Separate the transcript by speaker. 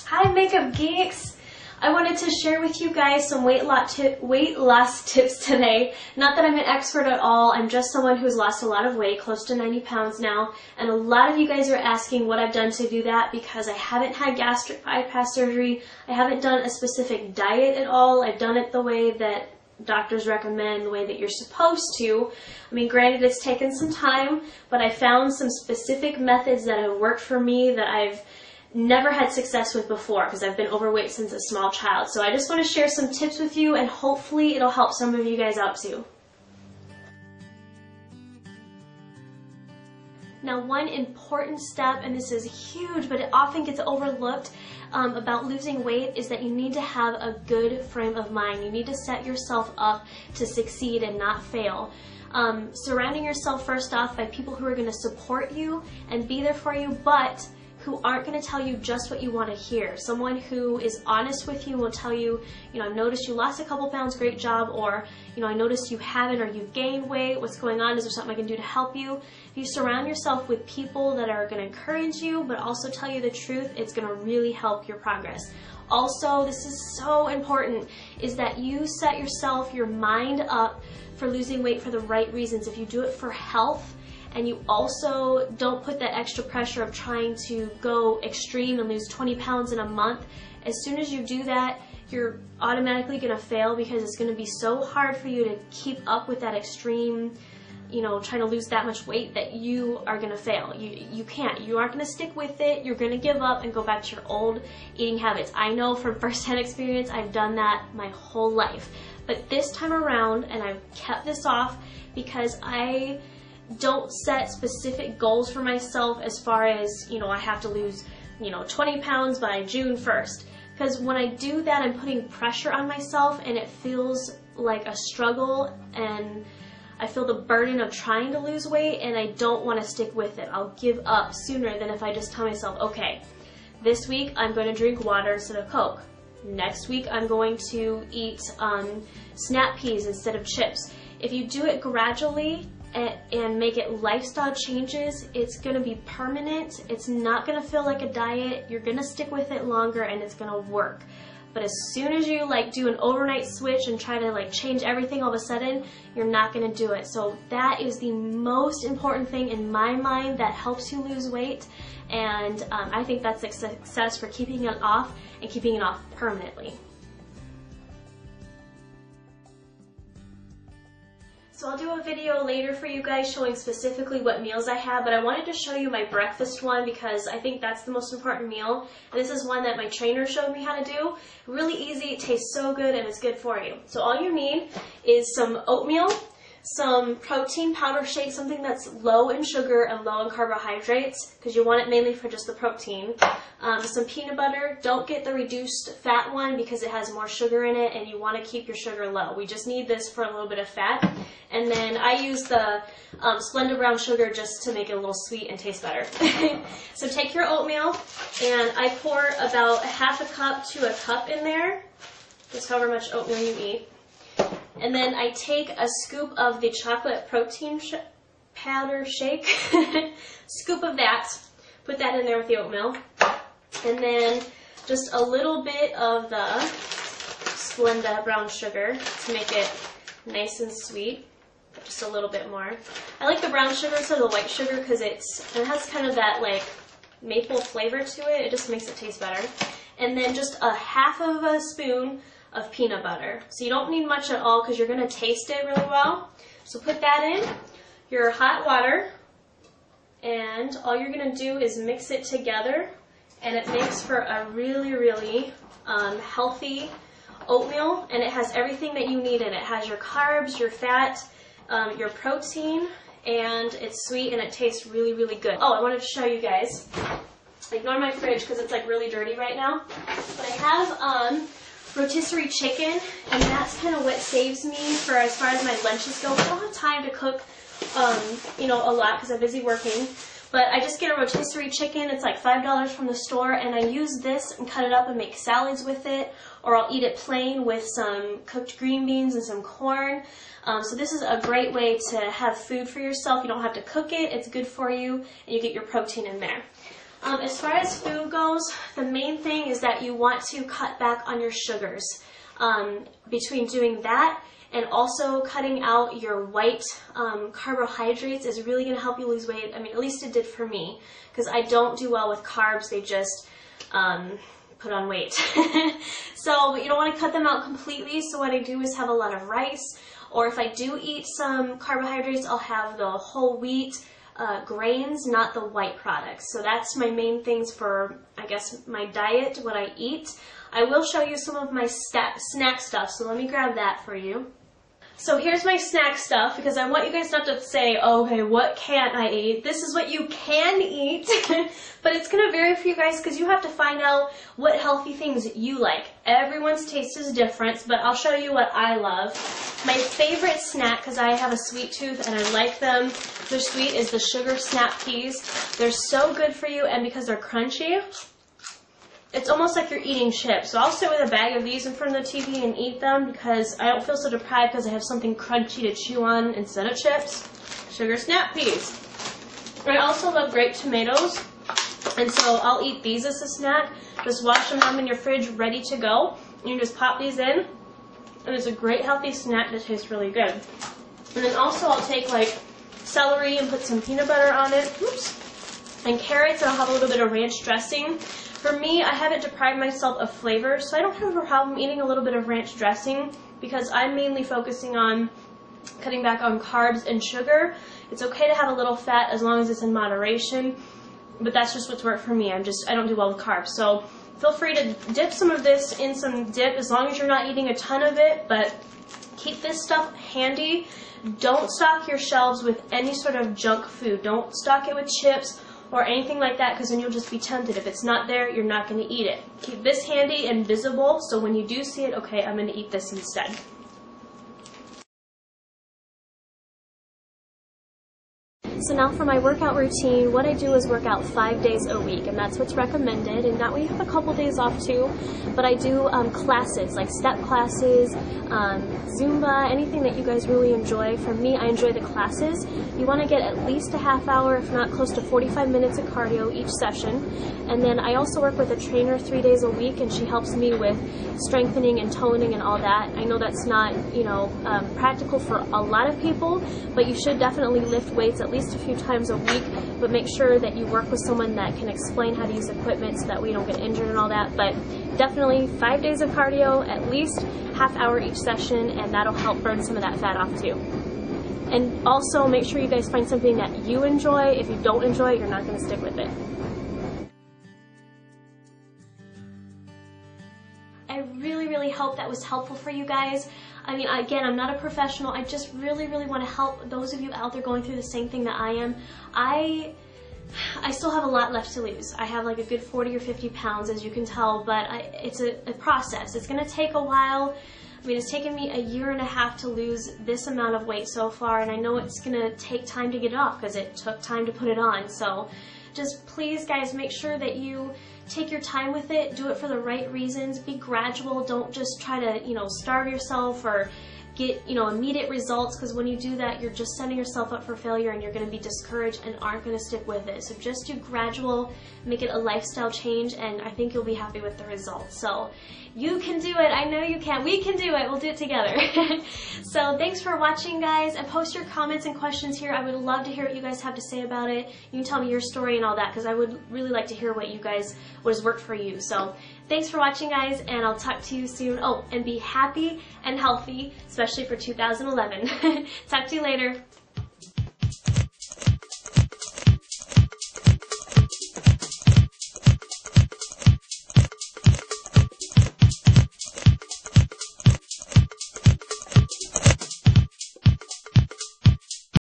Speaker 1: Hi makeup geeks! I wanted to share with you guys some weight loss tips today. Not that I'm an expert at all, I'm just someone who's lost a lot of weight, close to 90 pounds now, and a lot of you guys are asking what I've done to do that because I haven't had gastric bypass surgery, I haven't done a specific diet at all, I've done it the way that doctors recommend, the way that you're supposed to. I mean, granted, it's taken some time, but I found some specific methods that have worked for me that I've never had success with before because I've been overweight since a small child. So I just want to share some tips with you and hopefully it'll help some of you guys out too. Now, one important step, and this is huge, but it often gets overlooked about losing weight, is that you need to have a good frame of mind. You need to set yourself up to succeed and not fail. Surrounding yourself first off by people who are going to support you and be there for you, but who aren't going to tell you just what you want to hear. Someone who is honest with you will tell you, I've noticed you lost a couple pounds, great job, or, I noticed you haven't, or you've gained weight, what's going on, is there something I can do to help you? If you surround yourself with people that are going to encourage you, but also tell you the truth, it's going to really help your progress. Also, this is so important, is that you set your mind up for losing weight for the right reasons. If you do it for health, and you also don't put that extra pressure of trying to go extreme and lose 20 pounds in a month, as soon as you do that, you're automatically going to fail because it's going to be so hard for you to keep up with that extreme, trying to lose that much weight that you are going to fail. You can't. You aren't going to stick with it. You're going to give up and go back to your old eating habits. I know from firsthand experience, I've done that my whole life. But this time around, and I've kept this off because I don't set specific goals for myself as far as, I have to lose, 20 pounds by June 1st. Because when I do that, I'm putting pressure on myself and it feels like a struggle and I feel the burden of trying to lose weight and I don't want to stick with it. I'll give up sooner than if I just tell myself, okay, this week I'm going to drink water instead of Coke. Next week I'm going to eat snap peas instead of chips. If you do it gradually, and make it lifestyle changes, it's going to be permanent. It's not going to feel like a diet. You're going to stick with it longer and it's going to work. But as soon as you do an overnight switch and try to change everything all of a sudden, you're not going to do it. So that is the most important thing in my mind that helps you lose weight. And I think that's a success for keeping it off and keeping it off permanently. So I'll do a video later for you guys showing specifically what meals I have, but I wanted to show you my breakfast one because I think that's the most important meal. And this is one that my trainer showed me how to do. Really easy, it tastes so good, and it's good for you. So all you need is some oatmeal, some protein powder shake, something that's low in sugar and low in carbohydrates, because you want it mainly for just the protein. Some peanut butter. Don't get the reduced fat one because it has more sugar in it and you want to keep your sugar low. We just need this for a little bit of fat. And then I use the Splenda brown sugar just to make it a little sweet and taste better. So take your oatmeal and I pour about a half a cup to a cup in there, just however much oatmeal you eat. And then I take a scoop of the chocolate protein powder shake, scoop of that, put that in there with the oatmeal. And then just a little bit of the Splenda brown sugar to make it nice and sweet. Just a little bit more. I like the brown sugar instead of the white sugar because it has kind of that maple flavor to it. It just makes it taste better. And then just a half of a spoon of peanut butter. So you don't need much at all because you're going to taste it really well. So put that in your hot water and all you're going to do is mix it together and it makes for a really, really healthy oatmeal, and it has everything that you need in it. It has your carbs, your fat, your protein, and it's sweet and it tastes really, really good. Oh, I wanted to show you guys. Ignore my fridge because it's really dirty right now. But I have rotisserie chicken, and that's kind of what saves me for as far as my lunches go. I don't have time to cook, a lot because I'm busy working. But I just get a rotisserie chicken. It's like $5 from the store, and I use this and cut it up and make salads with it, or I'll eat it plain with some cooked green beans and some corn. So this is a great way to have food for yourself. You don't have to cook it. It's good for you, and you get your protein in there. As far as food goes, the main thing is that you want to cut back on your sugars. Between doing that and also cutting out your white carbohydrates is really going to help you lose weight. I mean, at least it did for me, because I don't do well with carbs. They just put on weight. So you don't want to cut them out completely. So what I do is have a lot of rice, or if I do eat some carbohydrates, I'll have the whole wheat grains, not the white products. So that's my main things for, I guess, my diet, what I eat. I will show you some of my snack stuff, so let me grab that for you. So here's my snack stuff, because I want you guys not to say, okay, what can't I eat? This is what you can eat, but it's going to vary for you guys because you have to find out what healthy things you like. Everyone's taste is different, but I'll show you what I love. My favorite snack, because I have a sweet tooth and I like them, they're sweet, is the Sugar Snap Peas. They're so good for you, and because they're crunchy, it's almost like you're eating chips. So I'll sit with a bag of these in front of the TV and eat them because I don't feel so deprived because I have something crunchy to chew on instead of chips. Sugar Snap Peas. I also love grape tomatoes, and so I'll eat these as a snack. Just wash them, have them in your fridge ready to go. And you just pop these in, and it's a great healthy snack that tastes really good. And then also I'll take like celery and put some peanut butter on it. Oops. And carrots, and I'll have a little bit of ranch dressing. For me, I haven't deprived myself of flavor, so I don't have a problem eating a little bit of ranch dressing because I'm mainly focusing on cutting back on carbs and sugar. It's okay to have a little fat as long as it's in moderation, but that's just what's worked for me. I don't do well with carbs. So feel free to dip some of this in some dip as long as you're not eating a ton of it, but keep this stuff handy. Don't stock your shelves with any sort of junk food. Don't stock it with chips or anything like that, because then you'll just be tempted. If it's not there, you're not going to eat it. Keep this handy and visible, so when you do see it, okay, I'm going to eat this instead. So now for my workout routine, what I do is work out 5 days a week, and that's what's recommended. And that way you have a couple days off too. But I do classes, like step classes, Zumba, anything that you guys really enjoy. For me, I enjoy the classes. You want to get at least a half hour, if not close to 45 minutes of cardio each session. And then I also work with a trainer 3 days a week, and she helps me with strengthening and toning and all that. I know that's not, practical for a lot of people, but you should definitely lift weights at least a few times a week, but make sure that you work with someone that can explain how to use equipment so that we don't get injured and all that. But definitely 5 days of cardio, at least half hour each session, and that'll help burn some of that fat off too. And also make sure you guys find something that you enjoy. If you don't enjoy it, you're not going to stick with it. I really hope that was helpful for you guys. I mean, again, I'm not a professional. I just really want to help those of you out there going through the same thing that I am. I still have a lot left to lose. I have like a good 40 or 50 pounds, as you can tell, but it's a process. It's going to take a while. I mean, it's taken me 1.5 years to lose this amount of weight so far, and I know it's going to take time to get it off because it took time to put it on. So just please, guys, make sure that you take your time with it. Do it for the right reasons. Be gradual. Don't just try to, starve yourself or get, immediate results, because when you do that, you're just setting yourself up for failure and you're going to be discouraged and aren't going to stick with it. So just do gradual, make it a lifestyle change, and I think you'll be happy with the results. So you can do it. I know you can. We can do it. We'll do it together. So thanks for watching, guys, and post your comments and questions here. I would love to hear what you guys have to say about it. You can tell me your story and all that, because I would really like to hear what has worked for you. So thanks for watching, guys, and I'll talk to you soon. Oh, and be happy and healthy, especially for 2011. Talk to you later.